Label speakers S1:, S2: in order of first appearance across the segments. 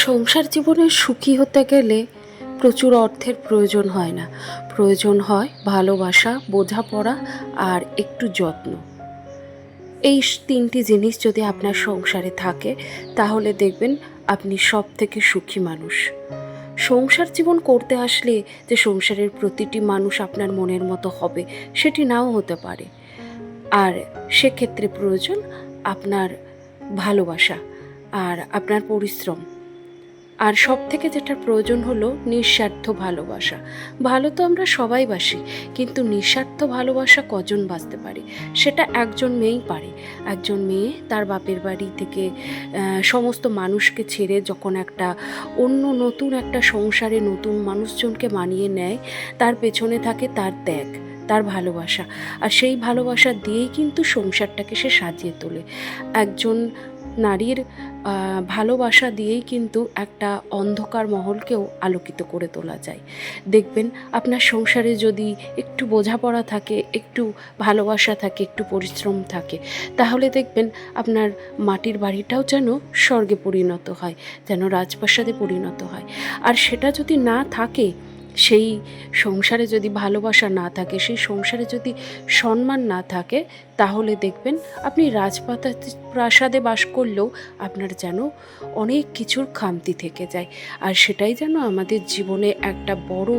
S1: সংসার জীবনে সুখী হতে গেলে প্রচুর অর্থের প্রয়োজন হয় না, প্রয়োজন হয় ভালোবাসা, বোঝাপড়া আর একটু যত্ন। এই তিনটি জিনিস যদি আপনার সংসারে থাকে তাহলে দেখবেন আপনি সব থেকে সুখী মানুষ। সংসার জীবন করতে আসলে যে সংসারের প্রতিটি মানুষ আপনার মনের মতো হবে সেটি নাও হতে পারে, আর সেক্ষেত্রে প্রয়োজন আপনার ভালোবাসা আর আপনার পরিশ্রম। আর সব থেকে যেটা প্রয়োজন হলো নিঃস্বার্থ ভালোবাসা। ভালো তো আমরা সবাই বাসি, কিন্তু নিঃস্বার্থ ভালোবাসা কজন বাসতে পারে? সেটা একজন মেয়েই পারে। একজন মেয়ে তার বাপের বাড়ি থেকে সমস্ত মানুষকে ছেড়ে যখন একটা অন্য নতুন একটা সংসারে নতুন মানুষজনকে মানিয়ে নেয়, তার পেছনে থাকে তার ত্যাগ, তার ভালোবাসা। আর সেই ভালোবাসা দিয়েই কিন্তু সংসারটাকে সে সাজিয়ে তোলে। একজন নারীর ভালোবাসা দিয়েই কিন্তু একটা অন্ধকার মহলকেও আলোকিত করে তোলা যায়। দেখবেন আপনার সংসারে যদি একটু বোঝাপড়া থাকে, একটু ভালোবাসা থাকে, একটু পরিশ্রম থাকে, তাহলে দেখবেন আপনার মাটির বাড়িটাও যেন স্বর্গে পরিণত হয়, যেন রাজপ্রাসাদে পরিণত হয়। আর সেটা যদি না থাকে, সেই সংসারে যদি ভালোবাসা না থাকে, সেই সংসারে যদি সম্মান না থাকে, তাহলে দেখবেন আপনি প্রাসাদে বাস করলেও আপনার যেন অনেক কিছুর খামতি থেকে যায়। আর সেটাই যেন আমাদের জীবনে একটা বড়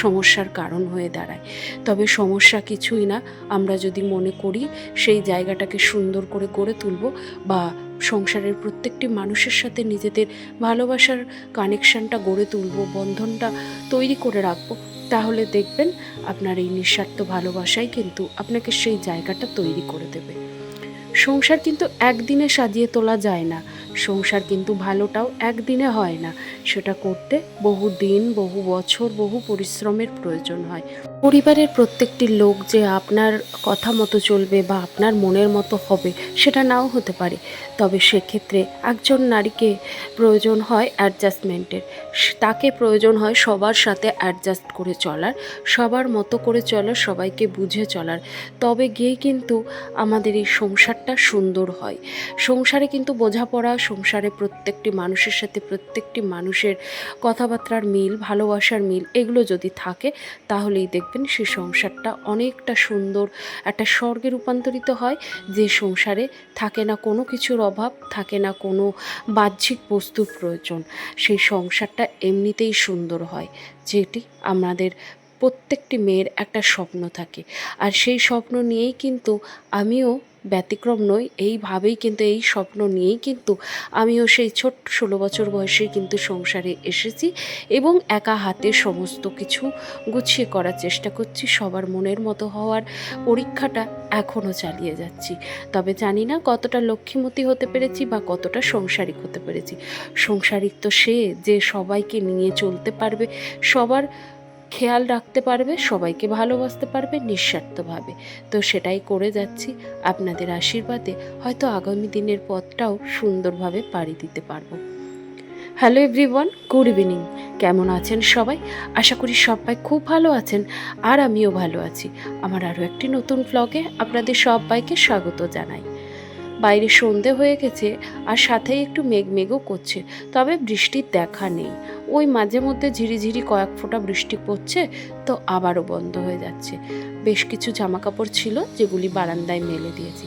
S1: সমস্যার কারণ হয়ে দাঁড়ায়। তবে সমস্যা কিছুই না, আমরা যদি মনে করি সেই জায়গাটাকে সুন্দর করে গড়ে তুলব, বা সংসারের প্রত্যেকটি মানুষের সাথে নিজেদের ভালোবাসার কানেকশানটা গড়ে তুলব, বন্ধনটা তৈরি করে রাখবো, তাহলে দেখবেন আপনার এই নিঃস্বার্থ ভালোবাসাই কিন্তু আপনাকে সেই জায়গাটা তৈরি করে দেবে। সংসার কিন্তু একদিনে সাজিয়ে তোলা যায় না, সংসার কিন্তু ভালোটাও একদিনে হয় না। সেটা করতে বহু দিন, বহু বছর, বহু পরিশ্রমের প্রয়োজন হয়। পরিবারের প্রত্যেকটি লোক যে আপনার কথা মতো চলবে বা আপনার মনের মতো হবে সেটা নাও হতে পারে। তবে সেক্ষেত্রে একজন নারীকে প্রয়োজন হয় অ্যাডজাস্টমেন্টের। তাকে প্রয়োজন হয় সবার সাথে অ্যাডজাস্ট করে চলার, সবার মতো করে চলার, সবাইকে বুঝে চলার। তবে গিয়েই কিন্তু আমাদের এই সংসারটা সুন্দর হয়। সংসারে কিন্তু বোঝাপড়া, সংসারে প্রত্যেকটি মানুষের সাথে প্রত্যেকটি মানুষের কথাবার্তার মিল, ভালোবাসার মিল, এগুলো যদি থাকে তাহলেই দেখবেন সে সংসারটা অনেকটা সুন্দর একটা স্বর্গে রূপান্তরিত হয়। যে সংসারে থাকে না কোনো কিছুর অভাব, থাকে না কোনো বাহ্যিক বস্তুর প্রয়োজন। সেই সংসারটা এমনিতেই সুন্দর হয়, যেটি আমাদের প্রত্যেকটি মেয়ের একটা স্বপ্ন থাকে। আর সেই স্বপ্ন নিয়েই কিন্তু আমিও ব্যতিক্রম নই। এইভাবেই কিন্তু, এই স্বপ্ন নিয়েই কিন্তু আমিও সেই ছোট্ট 16 বছর বয়সেই কিন্তু সংসারে এসেছি এবং একা হাতে সমস্ত কিছু গুছিয়ে করার চেষ্টা করছি। সবার মনের মতো হওয়ার পরীক্ষাটা এখনও চালিয়ে যাচ্ছি। তবে জানি না কতটা লক্ষ্মীমতী হতে পেরেছি বা কতটা সংসারিক হতে পেরেছি। সংসারিক তো সে যে সবাইকে নিয়ে চলতে পারবে, সবার খেয়াল রাখতে পারবে, সবাইকে ভালোবাসতে পারবে নিঃস্বার্থভাবে। তো সেটাই করে যাচ্ছি। আপনাদের আশীর্বাদে হয়তো আগামী দিনের পথটাও সুন্দরভাবে পাড়ি দিতে পারবো। Hello everyone, good evening. কেমন আছেন সবাই? আশা করি সবাই খুব ভালো আছেন, আর আমিও ভালো আছি। আমার আরও একটি নতুন ব্লগে আপনাদের সবাইকে স্বাগত জানাই। বাইরে সন্ধে হয়ে গেছে, আর সাথেই একটু মেঘও করছে, তবে বৃষ্টির দেখা নেই। ওই মাঝে মধ্যে ঝিরিঝিরি কয়েক ফোঁটা বৃষ্টি পড়ছে, তো আবারও বন্ধ হয়ে যাচ্ছে। বেশ কিছু জামা কাপড় ছিল যেগুলি বারান্দায় মেলে দিয়েছি,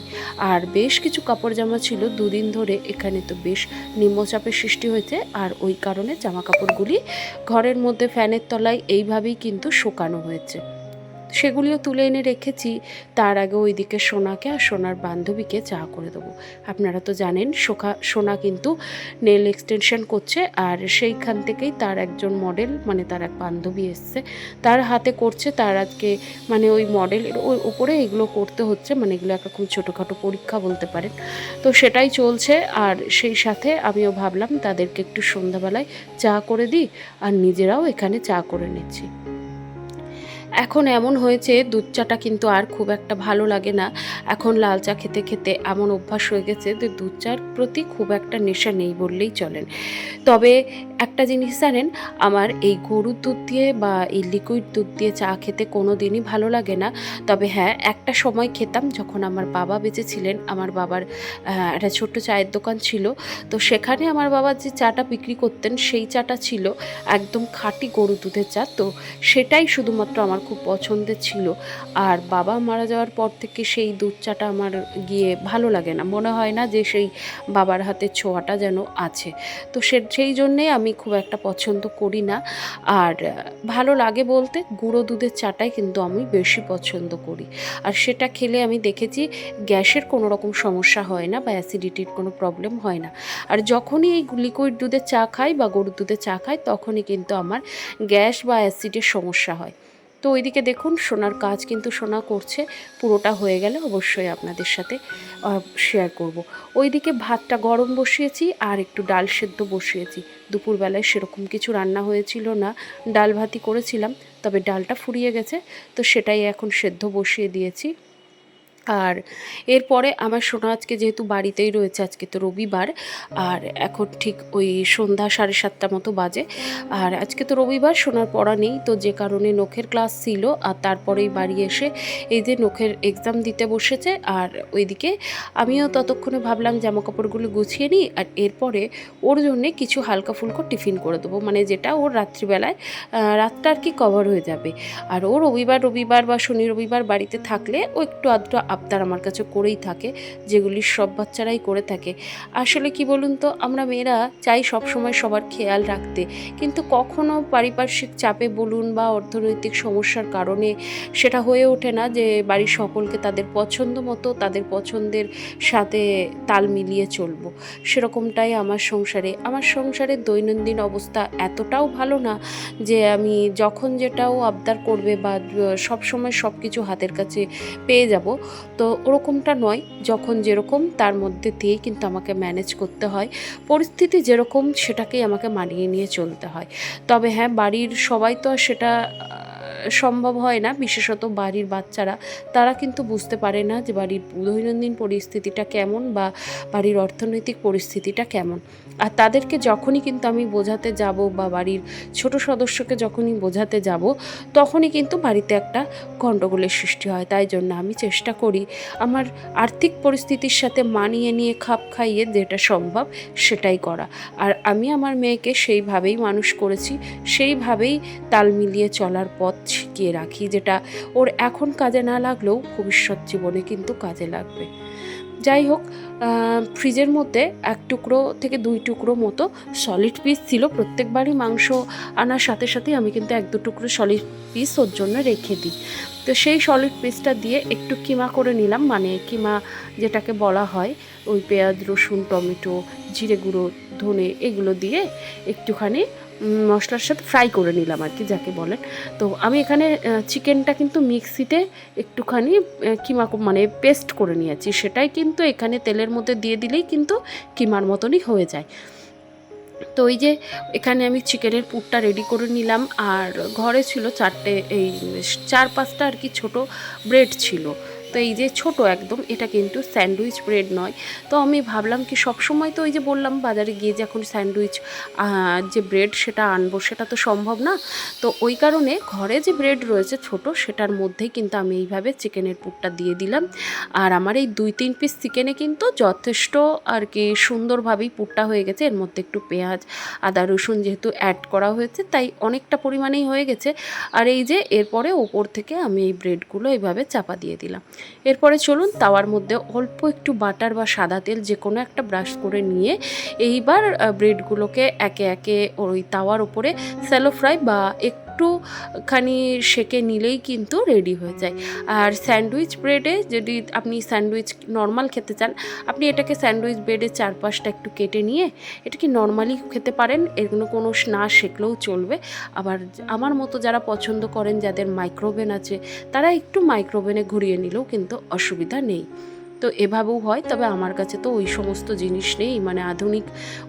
S1: আর বেশ কিছু কাপড় জামা ছিল দুদিন ধরে এখানে তো বেশ নিম্নচাপের সৃষ্টি হয়েছে, আর ওই কারণে জামা কাপড়গুলি ঘরের মধ্যে ফ্যানের তলায় এইভাবেই কিন্তু শুকানো হয়েছে। সেগুলিও তুলে এনে রেখেছি। তার আগে ওইদিকে সোনাকে আর সোনার বান্ধবীকে চা করে দেবো। আপনারা তো জানেন সোনা কিন্তু নেল এক্সটেনশন করছে, আর সেইখান থেকেই তার একজন মডেল, মানে তার এক বান্ধবী এসছে, তার হাতে করছে। তার আজকে মানে ওই মডেলের ওই উপরে এগুলো করতে হচ্ছে, মানে এগুলো একটা খুব ছোটোখাটো পরীক্ষা বলতে পারেন। তো সেটাই চলছে, আর সেই সাথে আমিও ভাবলাম তাদেরকে একটু সন্ধ্যাবেলায় চা করে দিই, আর নিজেরাও এখানে চা করে নিচ্ছি। এখন এমন হয়েছে দুধ চাটা কিন্তু আর খুব একটা ভালো লাগে না। এখন লাল চা খেতে খেতে এমন অভ্যাস হয়ে গেছে যে দুধ চার প্রতি খুব একটা নেশা নেই বললেই চলেন। তবে একটা জিনিস জানেন, আমার এই গরুর দুধ দিয়ে বা এই লিকুইড দুধ দিয়ে চা খেতে কোনো দিনই ভালো লাগে না। তবে হ্যাঁ, একটা সময় খেতাম যখন আমার বাবা বেঁচে ছিলেন। আমার বাবার একটা ছোট্ট চায়ের দোকান ছিল। তো সেখানে আমার বাবা যে চাটা বিক্রি করতেন সেই চাটা ছিল একদম খাঁটি গরুর দুধের চা। তো সেটাই শুধুমাত্র আমার খুব পছন্দের ছিল। আর বাবা মারা যাওয়ার পর থেকে সেই দুধ চাটা আমার গিয়ে ভালো লাগে না, মনে হয় না যে সেই বাবার হাতের ছোঁয়াটা যেন আছে। তো সেই জন্যে আমি খুব একটা পছন্দ করি না। আর ভালো লাগে বলতে গুঁড়ো দুধের চাটাই কিন্তু আমি বেশি পছন্দ করি। আর সেটা খেলে আমি দেখেছি গ্যাসের কোনো রকম সমস্যা হয় না বা অ্যাসিডিটির কোনো প্রবলেম হয় না। আর যখনই এই লিকুইড দুধের চা খাই বা গরুর দুধের চা খাই তখনই কিন্তু আমার গ্যাস বা অ্যাসিডের সমস্যা হয়। তো ওইদিকে দেখুন সোনার কাজ কিন্তু সোনা করছে। পুরোটা হয়ে গেলে অবশ্যই আপনাদের সাথে শেয়ার করব। ওইদিকে ভাতটা গরম বসিয়েছি আর একটু ডাল সেদ্ধ বসিয়েছি। দুপুরবেলায় সেরকম কিছু রান্না হয়েছিল না, ডাল ভাতই করেছিলাম, তবে ডালটা ফুরিয়ে গেছে, তো সেটাই এখন সেদ্ধ বসিয়ে দিয়েছি। আর এরপরে আমার সোনা আজকে যেহেতু বাড়িতেই রয়েছে, আজকে তো রবিবার, আর এখন ঠিক ওই সন্ধ্যা 7:30 মতো বাজে। আর আজকে তো রবিবার, সোনার পড়া নেই, তো যে কারণে নখের ক্লাস ছিল। আর তারপরেই বাড়ি এসে এই যে নখের এক্সাম দিতে বসেছে। আর ওইদিকে আমিও ততক্ষণে ভাবলাম জামাকাপড়গুলো গুছিয়ে নিই, আর এরপরে ওর জন্যে কিছু হালকা ফুলকো টিফিন করে দেবো, মানে যেটা ওর রাত্রিবেলায় রাতটা আর কি কভার হয়ে যাবে। আর ও রবিবার বা শনি রবিবার বাড়িতে থাকলে ও একটু আধটু আবদার আমার কাছে করেই থাকে, যেগুলি সব বাচ্চারাই করে থাকে। আসলে কি বলুন তো, আমরা মেয়েরা চাই সবসময় সবার খেয়াল রাখতে, কিন্তু কখনো পারিপার্শ্বিক চাপে বলুন বা অর্থনৈতিক সমস্যার কারণে সেটা হয়ে ওঠে না যে বাড়ির সকলকে তাদের পছন্দ মতো তাদের পছন্দের সাথে তাল মিলিয়ে চলবো। সেরকমটাই আমার সংসারের দৈনন্দিন অবস্থা এতটাও ভালো না যে আমি যখন যেটাও আবদার করবে বা সব সময় সব কিছু হাতের কাছে পেয়ে যাব। তো ওরকমটা নয়, যখন যেরকম তার মধ্যে দিয়েই কিন্তু আমাকে ম্যানেজ করতে হয়। পরিস্থিতি যেরকম সেটাকেই আমাকে মানিয়ে নিয়ে চলতে হয়। তবে হ্যাঁ, বাড়ির সবাই তো আর সেটা সম্ভব হয় না, বিশেষত বাড়ির বাচ্চারা, তারা কিন্তু বুঝতে পারে না যে বাড়ির দৈনন্দিন পরিস্থিতিটা কেমন বা বাড়ির অর্থনৈতিক পরিস্থিতিটা কেমন। আর তাদেরকে যখনই কিন্তু আমি বোঝাতে যাব বা বাড়ির ছোট সদস্যকে যখনই বোঝাতে যাব, তখনই কিন্তু বাড়িতে একটা গণ্ডগোলের সৃষ্টি হয়। তাই জন্য আমি চেষ্টা করি আমার আর্থিক পরিস্থিতির সাথে মানিয়ে নিয়ে খাপ খাইয়ে যেটা সম্ভব সেটাই করা। আর আমি আমার মেয়েকে সেইভাবেই মানুষ করেছি, সেইভাবেই তাল মিলিয়ে চলার পথ শিখিয়ে রাখি, যেটা ওর এখন কাজে না লাগলেও ভবিষ্যৎ জীবনে কিন্তু কাজে লাগবে। যাই হোক, ফ্রিজের মধ্যে 1 টুকরো থেকে 2 টুকরো মতো সলিড পিস ছিল। প্রত্যেকবারই মাংস আনার সাথে সাথেই আমি কিন্তু 1-2 টুকরো সলিড পিস ওর জন্য রেখে দিই। তো সেই সলিড পিসটা দিয়ে একটু কিমা করে নিলাম, মানে কিমা যেটাকে বলা হয় ওই পেঁয়াজ, রসুন, টমেটো, জিরে গুঁড়ো, ধনে এগুলো দিয়ে একটুখানি মশলার সাথে ফ্রাই করে নিলাম আর কি, যাকে বলেন। তো আমি এখানে চিকেনটা কিন্তু মিক্সিতে একটুখানি কিমা মানে পেস্ট করে নিয়েছি, সেটাই কিন্তু এখানে তেলের মধ্যে দিয়ে দিলেই কিন্তু কিমার মতনই হয়ে যায়। তো এই যে এখানে আমি চিকেনের পুরটা রেডি করে নিলাম। আর ঘরে ছিল 4-5টা আর কি ছোটো ব্রেড ছিল। তো এই যে ছোট একদম, এটা কিন্তু স্যান্ডউইচ ব্রেড নয়। তো আমি ভাবলাম কি সবসময় তো ওই যে বললাম বাজারে গিয়ে যে এখন স্যান্ডউইচ যে ব্রেড সেটা আনবো, সেটা তো সম্ভব না। তো ওই কারণে ঘরে যে ব্রেড রয়েছে ছোট, সেটার মধ্যেই কিন্তু আমি এইভাবে চিকেনের পুরটা দিয়ে দিলাম। আর আমার এই 2-3 পিস চিকেনে কিন্তু যথেষ্ট আর কি সুন্দরভাবেই পুরটা হয়ে গেছে। এর মধ্যে একটু পেঁয়াজ, আদা, রসুন যেহেতু অ্যাড করা হয়েছে তাই অনেকটা পরিমাণেই হয়ে গেছে। আর এই যে এরপরে ওপর থেকে আমি এই ব্রেডগুলো এইভাবে চাপা দিয়ে দিলাম। এরপরে চলুন তাওয়ার মধ্যে অল্প একটু বাটার বা সাদা তেল যে কোনো একটা ব্রাশ করে নিয়ে এইবার ব্রেডগুলোকে একে একে ওই তাওয়ার উপরে স্যালো ফ্রাই বা একটুখানি সেঁকে নিলেই কিন্তু রেডি হয়ে যায়। আর স্যান্ডউইচ ব্রেডে যদি আপনি স্যান্ডউইচ নর্মাল খেতে চান, আপনি এটাকে স্যান্ডউইচ ব্রেডের চারপাশটা একটু কেটে নিয়ে এটাকে নর্মালি খেতে পারেন, এগুলো কোনো না সেঁকলেও চলবে। আবার আমার মতো যারা পছন্দ করেন, যাদের মাইক্রোওভেন আছে, তারা একটু মাইক্রোওভেনে ঘুরিয়ে নিলেও কিন্তু অসুবিধা নেই। তো তো এভাবেও হয়, তবে আমার কাছে তো ওই সমস্ত জিনিস নেই, মানে আধুনিক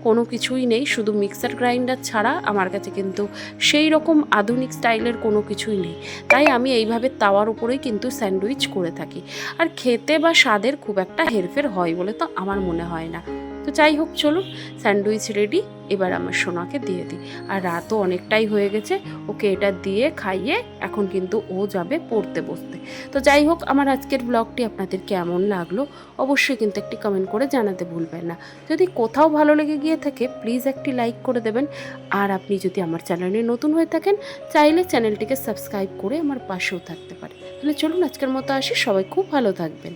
S1: কোনো কিছুই নেই, শুধু মিক্সার গ্রাইন্ডার ছাড়া আমার কাছে কিন্তু সেই রকম আধুনিক স্টাইলের কোনো কিছুই নেই। তাই আমি এইভাবে তাওয়ার উপরেই কিন্তু স্যান্ডউইচ করে থাকি। আর খেতে বা স্বাদের খুব একটা হেরফের হয় বলে তো আমার মনে হয় না। তো যাই হোক, চলুন স্যান্ডউইচ রেডি, এবার আমার সোনাকে দিয়ে দিই। আর রাতও অনেকটাই হয়ে গেছে, ওকে এটা দিয়ে খাইয়ে এখন কিন্তু ও যাবে পড়তে বসতে। তো যাই হোক, আমার আজকের ব্লগটি আপনাদের কেমন লাগলো অবশ্যই কিন্তু একটি কমেন্ট করে জানাতে ভুলবেন না। যদি কোথাও ভালো লেগে গিয়ে থাকে প্লিজ একটি লাইক করে দেবেন। আর আপনি যদি আমার চ্যানেলে নতুন হয়ে থাকেন চাইলে চ্যানেলটিকে সাবস্ক্রাইব করে আমার পাশেও থাকতে পারে। তাহলে চলুন আজকের মতো আসি, সবাই খুব ভালো থাকবেন।